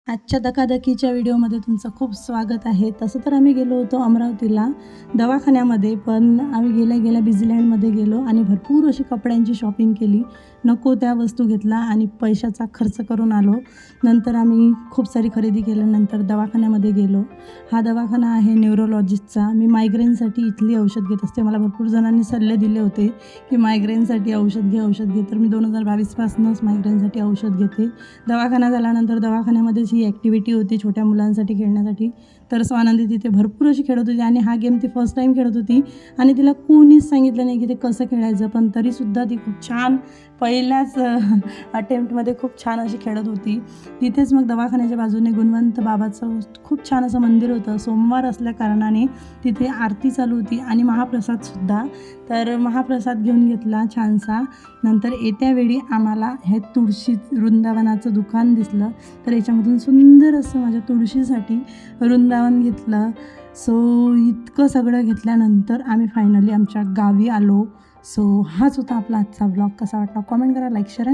आजच्या धकाधकीच्या व्हिडिओमध्ये तुमचं खूप स्वागत आहे. तसं तर आम्ही गेलो होतो अमरावतीला दवाखान्यामध्ये, पण आम्ही गेल्या बिझीलँडमध्ये गेलो आणि भरपूर अशी कपड्यांची शॉपिंग केली. नको त्या वस्तू घेतला आणि पैशाचा खर्च करून आलो. नंतर आम्ही खूप सारी खरेदी केल्यानंतर दवाखान्यामध्ये गेलो. हा दवाखाना आहे न्यूरोलॉजिस्टचा. मी मायग्रेनसाठी इथली औषध घेत असते. मला भरपूर जणांनी सल्ले दिले होते की मायग्रेनसाठी औषध घे. तर मी 2022पासूनच मायग्रेनसाठी औषध घेते. दवाखाना झाल्यानंतर दवाखान्यामध्येच ही ॲक्टिव्हिटी होती छोट्या मुलांसाठी खेळण्यासाठी. तर स्वानंदी तिथे भरपूर अशी खेळत होती आणि हा गेम ती फर्स्ट टाईम खेळत होती आणि तिला कोणीच सांगितलं नाही की ते कसं खेळायचं, पण तरीसुद्धा ती खूप छान पहिल्याच अटेम्प्टमध्ये खूप छान अशी खेळत होती. तिथेच मग दवाखान्याच्या बाजूने गुणवंत बाबाचं खूप छान असं मंदिर होतं. सोमवार असल्याकारणाने तिथे आरती चालू होती आणि महाप्रसादसुद्धा. तर महाप्रसाद घेऊन घेतला छानसा. नंतर येत्या वेळी आम्हाला हे तुळशी वृंदावनाचं दुकान दिसलं, तर याच्यामधून सुंदर असं माझ्या तुळशीसाठी वृंदावन घेतलं. सो इतकं सगळं घेतल्यानंतर आम्ही फायनली आमच्या गावी आलो. सो हाच होता आपला आजचा व्लॉग. कसा वाटला कॉमेंट करा, लाईक, शेअर